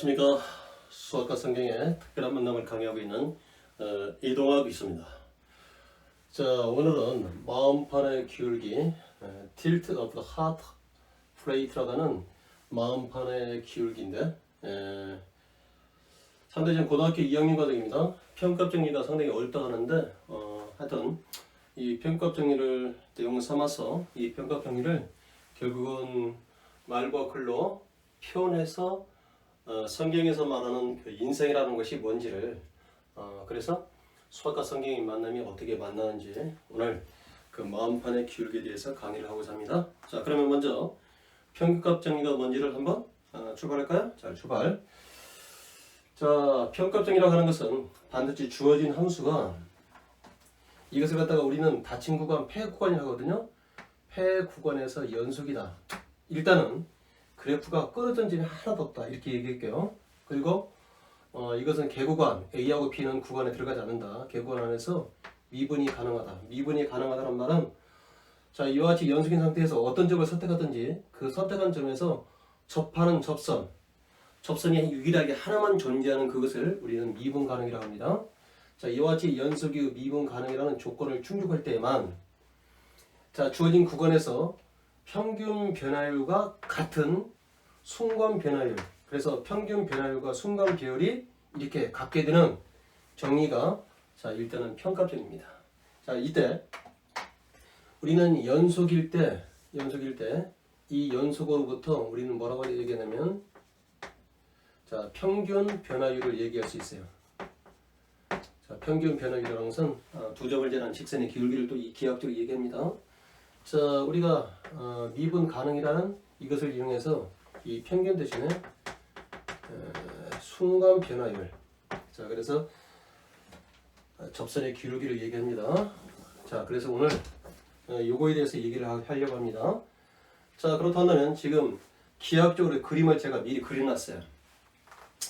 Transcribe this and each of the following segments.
안녕하십니까. 수학과 성경의 특별한 만남을 강의하고 있는 이동학 있습니다. 자, 오늘은 마음판의 기울기 Tilt of the Heart Plate라고 하는 마음판의 기울기인데 상당히 지금 고등학교 2학년 과정입니다. 평가법 정리가 상당히 어렵다고 하는데 하여튼 이 평가법 정리를 내용을 삼아서 이 평가법 정리를 결국은 말과 글로 표현해서 성경에서 말하는 그 인생이라는 것이 뭔지를 그래서 수학과 성경의 만남이 어떻게 만나는지 오늘 그 마음판의 기울기에 대해서 강의를 하고자 합니다. 자, 그러면 먼저 평가법 정리가 뭔지를 한번 출발할까요? 자, 출발. 자, 평가법 정리라고 하는 것은 반드시 주어진 함수가 이것을 갖다가 우리는 닫힌 구간, 폐 구간이라고 하거든요. 폐 구간에서 연속이다. 일단은 그래프가 끊어진 점이 하나도 없다 이렇게 얘기할게요. 그리고 이것은 개구간 A하고 B는 구간에 들어가지 않는다. 개구간 안에서 미분이 가능하다. 미분이 가능하다는 말은 자, 이와 같이 연속인 상태에서 어떤 점을 선택하든지 그 선택한 점에서 접하는 접선이 유일하게 하나만 존재하는 그것을 우리는 미분 가능이라고 합니다. 자, 이와 같이 연속이 미분 가능이라는 조건을 충족할 때에만 자, 주어진 구간에서 평균 변화율과 같은 순간 변화율, 그래서 평균 변화율과 순간 배열이 이렇게 같게 되는 정의가 자, 일단은 평가점입니다. 자, 이때 우리는 연속일 때 이 연속으로부터 우리는 뭐라고 얘기하냐면 자, 평균 변화율을 얘기할 수 있어요. 자, 평균 변화율이라는 것은 두 점을 재는 직선의 기울기를 또 이 기하학적으로 얘기합니다. 자, 우리가 미분 가능이라는 이것을 이용해서 이 평균 대신에 순간 변화율, 자, 그래서 접선의 기울기를 얘기합니다. 자, 그래서 오늘 요거에 대해서 얘기를 하려고 합니다. 자, 그렇다면 지금 기하학적으로 그림을 제가 미리 그려놨어요.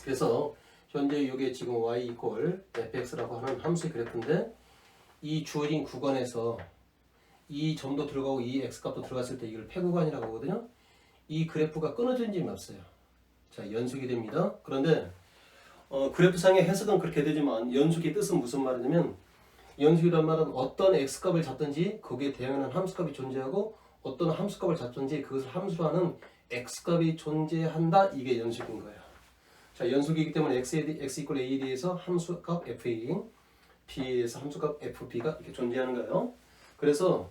그래서 현재 이게 지금 y 이퀄 fx라고 하는 함수의 그래프인데 이 주어진 구간에서 이 점도 들어가고 이 x값도 들어갔을 때 이걸 폐구간이라고 하거든요. 이 그래프가 끊어진 점이 없어요. 자, 연속이 됩니다. 그런데 그래프상의 해석은 그렇게 되지만 연속의 뜻은 무슨 말이냐면 연속이란 말은 어떤 x값을 잡든지 거기에 대응하는 함수값이 존재하고 어떤 함수값을 잡든지 그것을 함수로 하는 x값이 존재한다. 이게 연속인 거예요. 자, 연속이기 때문에 x 이퀄 a에 대해서 함수값 fa, b에 대해서 함수값 fb가 이렇게 존재하는 거예요. 그래서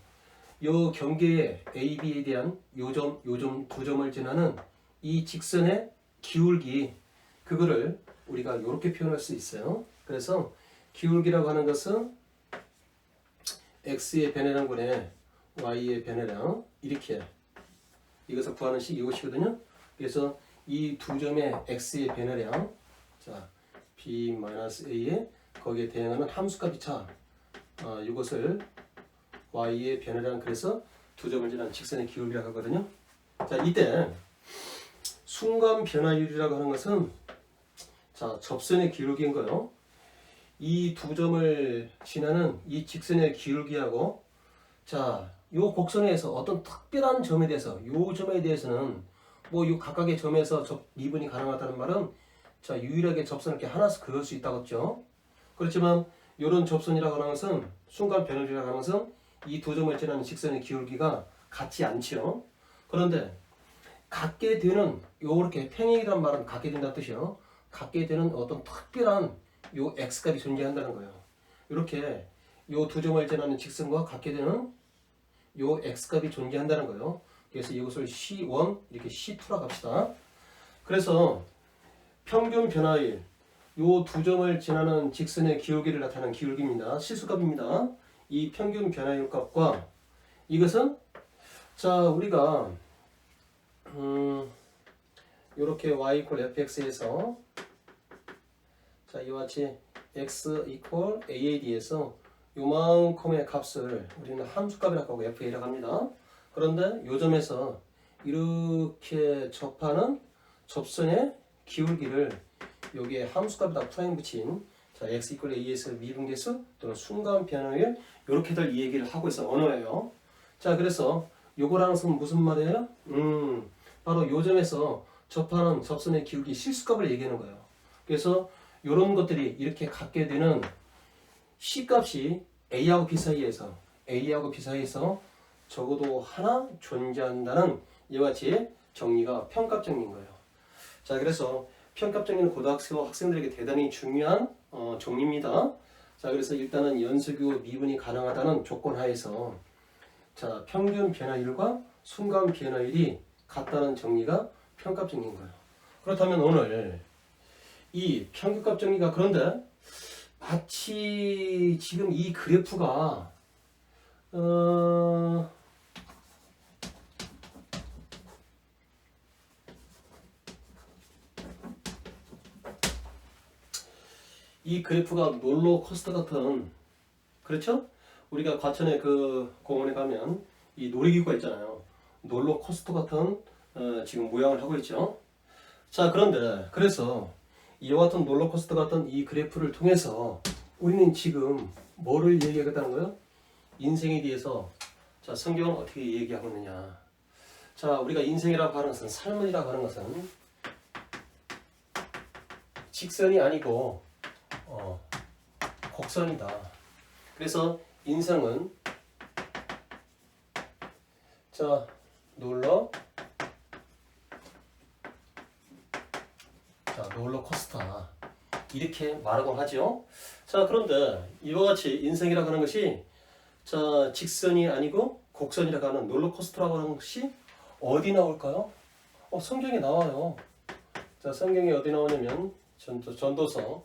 요 경계에 A, B에 대한 요점 두 점을 지나는 이 직선의 기울기 그거를 우리가 이렇게 표현할 수 있어요. 그래서 기울기라고 하는 것은 X의 변해량분의 Y의 변해량 이렇게 이것을 구하는 식 이것이거든요. 그래서 이 두 점의 X의 변해량 자 B-A에 거기에 대응하는 함수값이 차 이것을 y의 변화량 그래서 두 점을 지나는 직선의 기울기라고 하거든요. 자, 이때 순간 변화율이라고 하는 것은 자, 접선의 기울기인 거요. 이 두 점을 지나는 이 직선의 기울기하고 자, 요 곡선에서 어떤 특별한 점에 대해서 요 점에 대해서는 뭐 요 각각의 점에서 미분이 가능하다는 말은 자, 유일하게 접선을 이렇게 하나씩 그을 수 있다고 했죠. 그렇지만 요런 접선이라고 하는 것은 순간 변화율이라고 하는 것은 이 두 점을 지나는 직선의 기울기가 같지 않죠. 그런데 같게 되는 요렇게 평행이란 말은 같게 된다는 뜻이요. 같게 되는 어떤 특별한 요 x값이 존재한다는 거예요. 이렇게 요 두 점을 지나는 직선과 같게 되는 요 x값이 존재한다는 거예요. 그래서 이것을 C1 이렇게 C2라고 합시다. 그래서 평균 변화율 요 두 점을 지나는 직선의 기울기를 나타내는 기울기입니다. 실수값입니다. 이 평균 변화율 값과 이것은 자, 우리가 요렇게 y 이퀄 fx에서 자, 이와 같이 x 이퀄 a에 대해서 요만큼의 값을 우리는 함수값이라고 하고 fa라고 합니다. 그런데 요 점에서 이렇게 접하는 접선의 기울기를 여기에 함수값에다 프라임 붙인 자, x 이퀄 a에서 미분계수 또는 순간 변화율 이렇게들 이 얘기를 하고 있어 언어예요. 자, 그래서 요거라는 것은 무슨 말이에요? 바로 요 점에서 접하는 접선의 기울기 실수값을 얘기하는 거예요. 그래서 이런 것들이 이렇게 갖게 되는 C값이 A하고 B 사이에서 적어도 하나 존재한다는 이와 같이 정리가 평값 정리인 거예요. 자, 그래서 평값 정리는 고등학생 학생들에게 대단히 중요한 정리입니다. 자, 그래서 일단은 연소규 미분이 가능하다는 조건 하에서 자, 평균 변화율과 순간 변화율이 같다는 정리가 평값 정리인 거예요. 그렇다면 오늘 이 평균값 정리가 그런데 마치 지금 이 그래프가 이 그래프가 롤러코스터 같은, 그렇죠? 우리가 과천에 그 공원에 가면 이 놀이기구가 있잖아요. 롤러코스터 같은 지금 모양을 하고 있죠. 자, 그런데 그래서 이와 같은 롤러코스터 같은 이 그래프를 통해서 우리는 지금 뭐를 얘기하겠다는 거예요? 인생에 대해서. 자, 성경은 어떻게 얘기하고 있느냐. 자, 우리가 인생이라고 하는 것은, 삶이라고 하는 것은 직선이 아니고 곡선이다. 그래서 인생은 자, 롤러코스터 이렇게 말하곤 하죠. 자, 그런데 이와 같이 인생이라고 하는 것이 자, 직선이 아니고 곡선이라고 하는 롤러코스터라고 하는 것이 어디 나올까요? 성경에 나와요. 자, 성경에 어디 나오냐면 전도서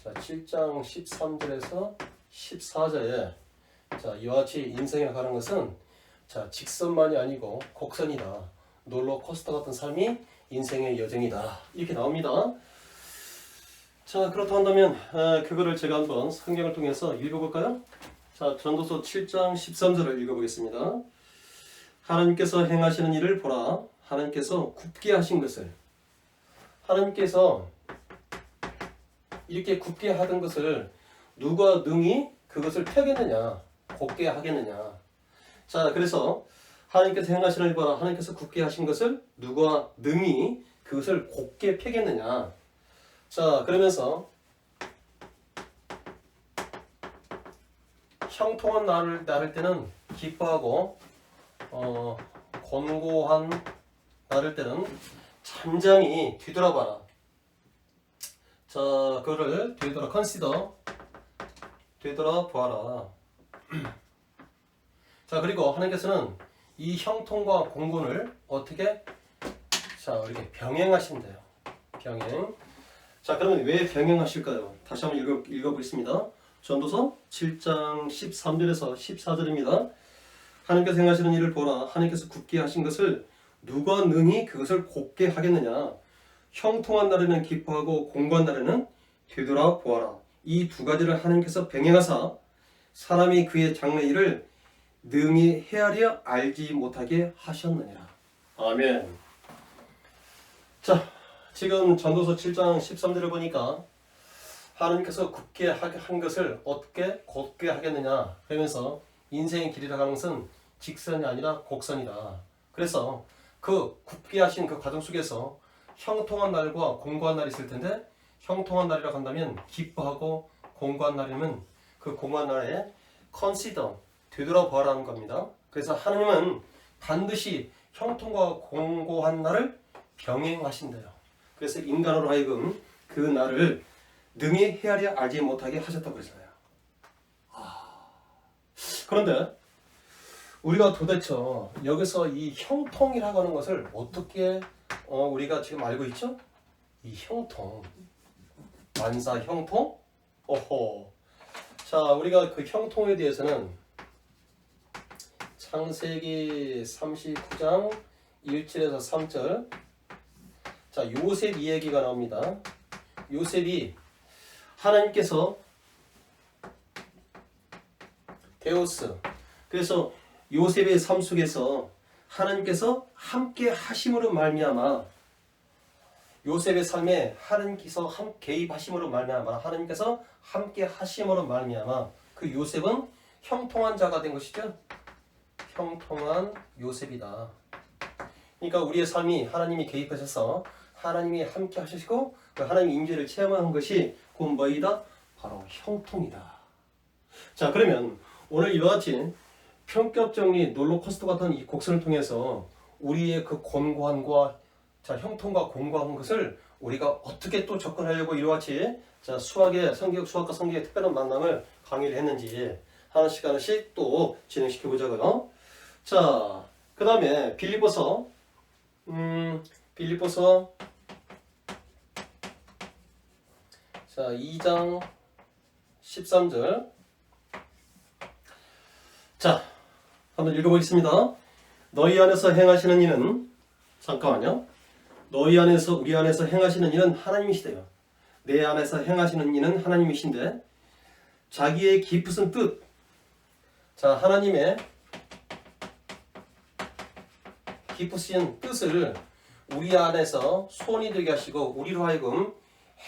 자, 7장 13절에서 14절에 자, 이와 같이 인생이라고 하는 것은 자, 직선만이 아니고 곡선이다. 롤러코스터 같은 삶이 인생의 여정이다. 이렇게 나옵니다. 자, 그렇다 한다면 그거를 제가 한번 성경을 통해서 읽어볼까요? 자, 전도서 7장 13절을 읽어보겠습니다. 하나님께서 행하시는 일을 보라. 하나님께서 굽게 하신 것을. 하나님께서 이렇게 굽게 하던 것을 누가 능히 그것을 펴겠느냐, 곱게 하겠느냐. 자, 그래서 하나님께서 행하시는 일 보라. 하나님께서 굽게 하신 것을 누가 능히 그것을 곱게 펴겠느냐. 자, 그러면서 형통한 날을 나를 때는 기뻐하고 곤고한 나를 때는 잠잠히 뒤돌아봐라. 자, 그거를 되돌아보아라. 자, 그리고 하나님께서는 이 형통과 공곤을 어떻게 자, 이렇게 병행하신대요. 병행. 자, 그러면 왜 병행하실까요? 다시 한번 읽어보겠습니다. 전도서 7장 13절에서 14절입니다. 하나님께서 행하시는 일을 보라. 하나님께서 굽게 하신 것을 누가 능히 그것을 곱게 하겠느냐. 형통한 날에는 기뻐하고 공고한 날에는 되돌아보아라. 이 두 가지를 하나님께서 병행하사 사람이 그의 장래 일을 능히 헤아려 알지 못하게 하셨느니라. 아멘. 자, 지금 전도서 7장 13절을 보니까 하나님께서 굽게 한 것을 어떻게 곱게 하겠느냐. 그러면서 인생의 길이라고 하는 것은 직선이 아니라 곡선이다. 그래서 그 굽게 하신 그 과정 속에서 형통한 날과 공고한 날이 있을 텐데, 형통한 날이라고 한다면 기뻐하고, 공고한 날이면 그 공고한 날에 consider, 되돌아보아라는 겁니다. 그래서 하나님은 반드시 형통과 공고한 날을 병행하신대요. 그래서 인간으로 하여금 그 날을 능히 헤아려 알지 못하게 하셨다고 그랬어요. 그런데 우리가 도대체 여기서 이 형통이라고 하는 것을 어떻게 우리가 지금 알고 있죠? 이 형통, 만사 형통? 자, 우리가 그 형통에 대해서는 창세기 39장 1절에서 3절 자, 요셉 이야기가 나옵니다. 요셉이 하나님께서 데오스, 그래서 요셉의 삶 속에서 하나님께서 함께 하심으로 말미암아, 요셉의 삶에 하나님께서 개입하심으로 말미암아, 하나님께서 함께 하심으로 말미암아 그 요셉은 형통한 자가 된 것이죠. 형통한 요셉이다. 그러니까 우리의 삶이 하나님이 개입하셔서 하나님이 함께 하시고 그 하나님의 임재를 체험하는 것이 곧 뭐이다? 바로 형통이다. 자, 그러면 오늘 이와 같이 평격정리 롤러코스터 같은 이 곡선을 통해서 우리의 그 곤고함과 자, 형통과 곤고한 것을 우리가 어떻게 또 접근하려고 이와 같이 자, 수학과 성경의 특별한 만남을 강의를 했는지 하나씩 하나씩 또 진행시켜 보자고요. 자, 그 다음에 빌립보서 자, 2장 13절. 자, 한번 읽어보겠습니다. 너희 안에서 행하시는 이는, 잠깐만요. 너희 안에서, 우리 안에서 행하시는 이는 하나님이시대요. 내 안에서 행하시는 이는 하나님이신데, 자기의 깊으신 뜻, 자, 하나님의 깊으신 뜻을 우리 안에서 소원이 되게 하시고, 우리로 하여금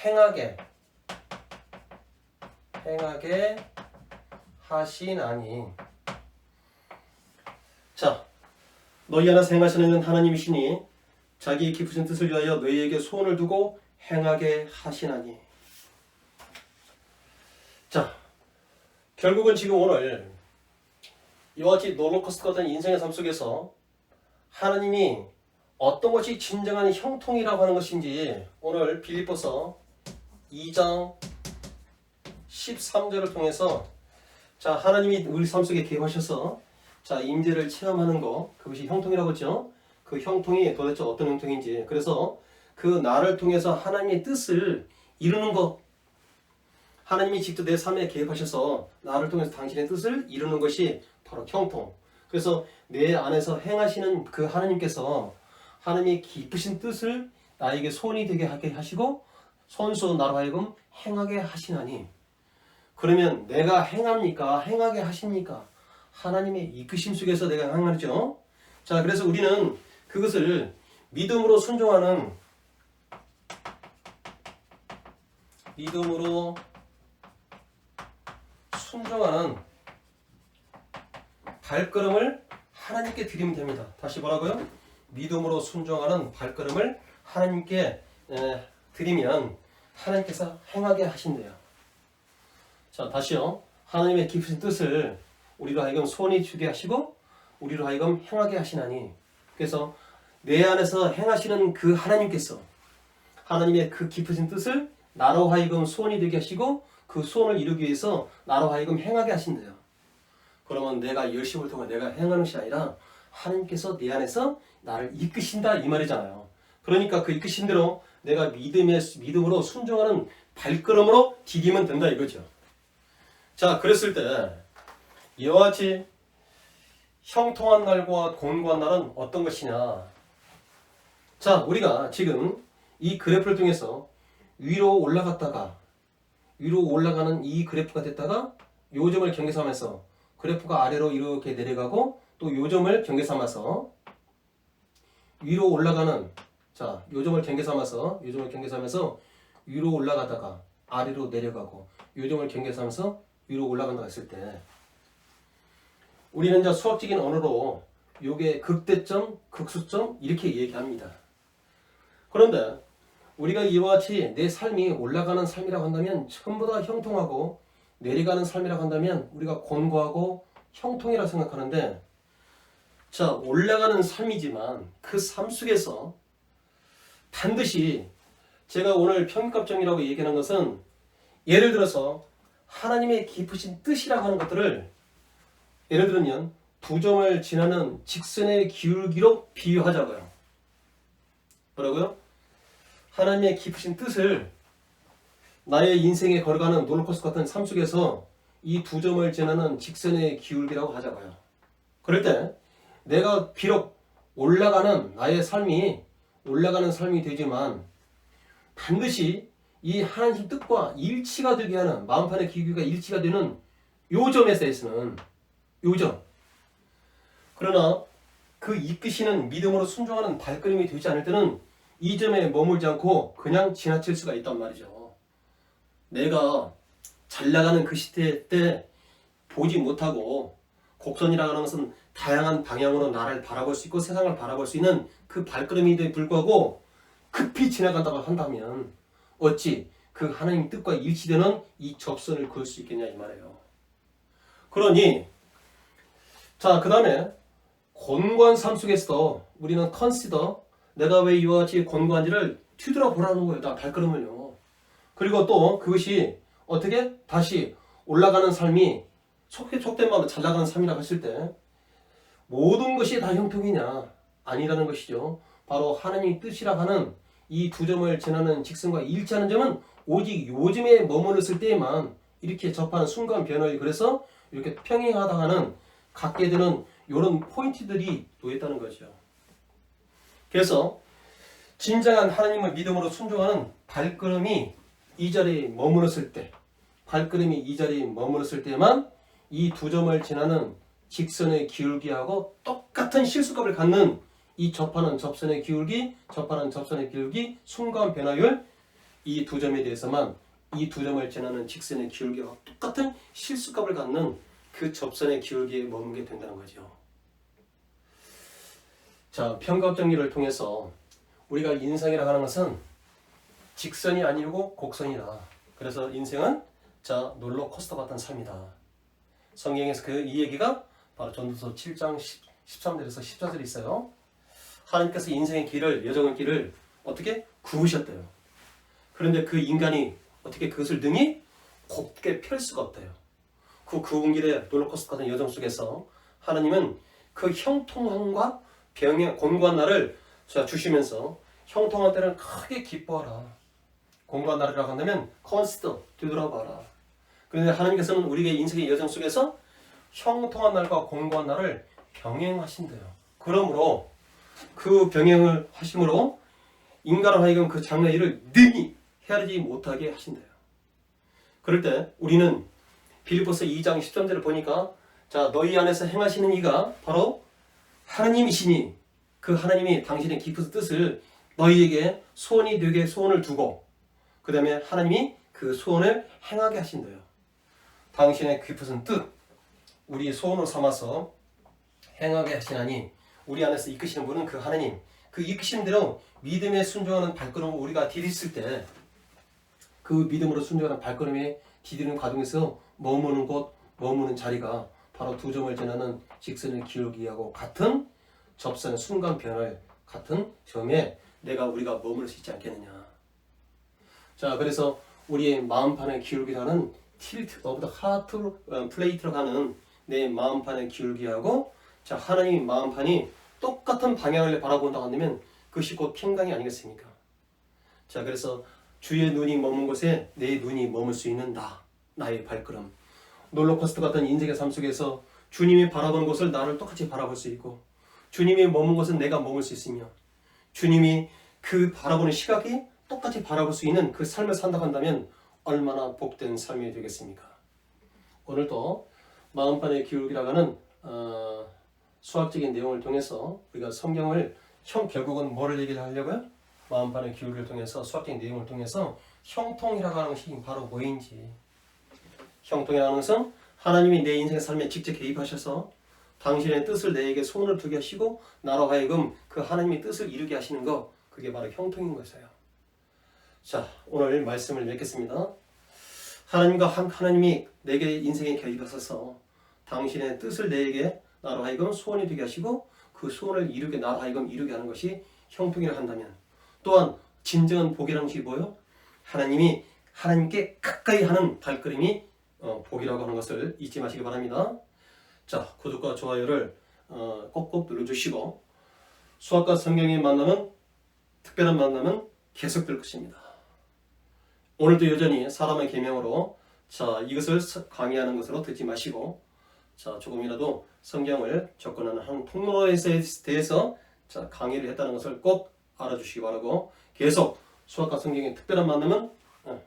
행하게 하시나니. 자, 너희 안에서 행하시는 이는 하나님이시니 자기의 깊으신 뜻을 위하여 너희에게 소원을 두고 행하게 하시나니. 자, 결국은 지금 오늘 이와 같이 롤러코스터 같은 인생의 삶 속에서 하나님이 어떤 것이 진정한 형통이라고 하는 것인지 오늘 빌립보서 2장 13절을 통해서 자, 하나님이 우리 삶 속에 개입하셔서 자, 임재를 체험하는 거, 그것이 형통이라고 했죠. 그 형통이 도대체 어떤 형통인지, 그래서 그 나를 통해서 하나님의 뜻을 이루는 것, 하나님이 직접 내 삶에 개입하셔서 나를 통해서 당신의 뜻을 이루는 것이 바로 형통. 그래서 내 안에서 행하시는 그 하나님께서 하나님의 깊으신 뜻을 나에게 소원이 되게 하게 하시고 손수 나로 하여금 행하게 하시나니. 그러면 내가 행합니까? 행하게 하십니까? 하나님의 이끄심 속에서 내가 행하죠. 자, 그래서 우리는 그것을 믿음으로 순종하는 발걸음을 하나님께 드리면 됩니다. 다시 뭐라고요? 믿음으로 순종하는 발걸음을 하나님께 드리면 하나님께서 행하게 하신대요. 자, 다시요. 하나님의 깊으신 뜻을 우리로 하여금 소원이 주게 하시고 우리로 하여금 행하게 하시나니. 그래서 내 안에서 행하시는 그 하나님께서 하나님의 그 깊으신 뜻을 나로 하여금 소원이 되게 하시고 그 소원을 이루기 위해서 나로 하여금 행하게 하신대요. 그러면 내가 열심히 활동하고 내가 행하는 것이 아니라 하나님께서 내 안에서 나를 이끄신다 이 말이잖아요. 그러니까 그 이끄신 대로 내가 믿음으로 순종하는 발걸음으로 디디면 된다 이거죠. 자, 그랬을 때 이와 같이 형통한 날과 곤고한 날은 어떤 것이냐. 자, 우리가 지금 이 그래프를 통해서 위로 올라갔다가 위로 올라가는 이 그래프가 됐다가 요점을 경계 삼아서 그래프가 아래로 이렇게 내려가고 또 요점을 경계 삼아서 위로 올라가는 자, 요점을 경계 삼아서 위로 올라가다가 아래로 내려가고 요점을 경계 삼아서 위로 올라간다 했을 때 우리는 이제 수학적인 언어로 요게 극대점, 극소점 이렇게 얘기합니다. 그런데 우리가 이와 같이 내 삶이 올라가는 삶이라고 한다면 전부 다 형통하고 내려가는 삶이라고 한다면 우리가 곤고하고 형통이라고 생각하는데 자, 올라가는 삶이지만 그 삶 속에서 반드시 제가 오늘 평값정이라고 얘기하는 것은 예를 들어서 하나님의 깊으신 뜻이라고 하는 것들을 예를 들면 두 점을 지나는 직선의 기울기로 비유하자고요. 뭐라고요? 하나님의 깊으신 뜻을 나의 인생에 걸어가는 롤러코스터 같은 삶 속에서 이 두 점을 지나는 직선의 기울기라고 하자고요. 그럴 때 내가 비록 나의 삶이 올라가는 삶이 되지만 반드시 이 하나님 뜻과 일치가 되게 하는 마음판의 기울기가 일치가 되는 요점에서는 요점. 그러나 그 이끄시는 믿음으로 순종하는 발걸음이 되지 않을 때는 이 점에 머물지 않고 그냥 지나칠 수가 있단 말이죠. 내가 잘 나가는 그 시대 때 보지 못하고 곡선이라고 하는 것은 다양한 방향으로 나를 바라볼 수 있고 세상을 바라볼 수 있는 그 발걸음인데 불구하고 급히 지나간다고 한다면 어찌 그 하나님 뜻과 일치되는 이 접선을 그을 수 있겠냐 이 말이에요. 그러니 자, 그 다음에 곤고한 삶 속에서도 우리는 컨시더 내가 왜 이와 같이 곤고한지를 뒤돌아보라는 거예요. 나 발걸음을요. 그리고 또 그것이 어떻게 다시 올라가는 삶이 속된 마음으로 잘 나가는 삶이라고 했을 때 모든 것이 다 형통이냐? 아니라는 것이죠. 바로 하나님의 뜻이라 하는 이 두 점을 지나는 직선과 일치하는 점은 오직 요즘에 머물렀을 때에만 이렇게 접하는 순간 변화를 그래서 이렇게 평행하다 하는 갖게 되는 이런 포인트들이 놓였다는 거죠. 그래서 진정한 하나님을 믿음으로 순종하는 발걸음이 이 자리에 머물렀을 때 발걸음이 이 자리에 머물렀을 때만 이 두 점을 지나는 직선의 기울기하고 똑같은 실수값을 갖는 이 접하는 접선의 기울기, 접하는 접선의 기울기, 순간 변화율 이 두 점에 대해서만 이 두 점을 지나는 직선의 기울기와 똑같은 실수값을 갖는 그 접선의 기울기에 머물게 된다는 거죠. 자, 평가업 정리를 통해서 우리가 인생이라고 하는 것은 직선이 아니고 곡선이다. 그래서 인생은 자 롤러코스터 같은 삶이다. 성경에서 그 이 얘기가 바로 전도서 7장 13절에서 14절에 있어요. 하나님께서 인생의 길을, 여정의 길을 어떻게 구우셨대요. 그런데 그 인간이 어떻게 그것을 능히 곱게 펼 수가 없대요. 그 구운 길의 롤러코스터 같은 여정 속에서 하나님은 그 형통함과 병의 곤고한 날을 주시면서 형통한 때는 크게 기뻐하라. 곤고한 날이라고 한다면 컨시더, 되돌아봐라. 그런데 하나님께서는 우리의 인생의 여정 속에서 형통한 날과 곤고한 날을 병행하신대요. 그러므로 그 병행을 하심으로 인간을 하여금 그 장래 일을 능히 헤아리지 못하게 하신대요. 그럴 때 우리는 빌립보서 2장 13절을 보니까 자 너희 안에서 행하시는 이가 바로 하나님이시니 그 하나님이 당신의 깊은 뜻을 너희에게 소원이 되게 소원을 두고 그 다음에 하나님이 그 소원을 행하게 하신대요. 당신의 깊은 뜻 우리 소원을 삼아서 행하게 하시나니 우리 안에서 이끄시는 분은 그 하나님 그 이끄시는 대로 믿음에 순종하는 발걸음을 우리가 디뎠을 때 그 믿음으로 순종하는 발걸음에 디디는 과정에서 머무는 곳, 머무는 자리가 바로 두 점을 지나는 직선의 기울기하고 같은 접선의 순간 변화를 같은 점에 우리가 머물 수 있지 않겠느냐. 자, 그래서 우리의 마음판의 기울기라는 tilt of the heart plate라고 하는 내 마음판의 기울기하고 자 하나님의 마음판이 똑같은 방향을 바라본다고 한다면 그것이 곧 평강이 아니겠습니까? 자, 그래서 주의 눈이 머문 곳에 내 눈이 머물 수 있는 나의 발걸음. 롤러코스터 같은 인생의 삶 속에서 주님이 바라보는 곳을 나를 똑같이 바라볼 수 있고 주님이 머문 곳은 내가 머물 수 있으며 주님이 그 바라보는 시각이 똑같이 바라볼 수 있는 그 삶을 산다고 한다면 얼마나 복된 삶이 되겠습니까? 오늘도 마음판의 기울기라고 하는 수학적인 내용을 통해서 우리가 성경을 결국은 뭐를 얘기를 하려고요? 마음판의 기울기를 통해서 수학적인 내용을 통해서 형통이라고 하는 것이 바로 뭐인지 형통이라는 것은 하나님이 내 인생의 삶에 직접 개입하셔서 당신의 뜻을 내게 소원을 두게 하시고 나로 하여금 그 하나님의 뜻을 이루게 하시는 것 그게 바로 형통인 것이에요. 자, 오늘 말씀을 맺겠습니다. 하나님이 내게 인생에 개입하셔서 당신의 뜻을 내게 나로 하여금 소원이 되게 하시고 그 소원을 이루게 나로 하여금 이루게 하는 것이 형통이라 한다면 또한 진정한 복이라는 것이 뭐예요? 하나님께 가까이 하는 발걸음이 복이라고 하는 것을 잊지 마시기 바랍니다. 자, 구독과 좋아요를 꼭꼭 눌러주시고 수학과 성경의 만남은 특별한 만남은 계속될 것입니다. 오늘도 여전히 사람의 계명으로 자 이것을 강의하는 것으로 듣지 마시고 자 조금이라도 성경을 접근하는 한 통로에 대해서 자 강의를 했다는 것을 꼭 알아주시기 바라고 계속 수학과 성경의 특별한 만남은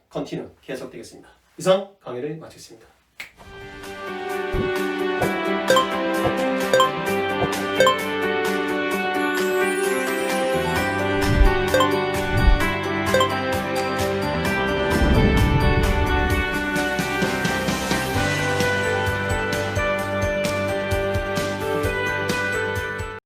컨티뉴 계속되겠습니다. 이상 강의를 마치겠습니다.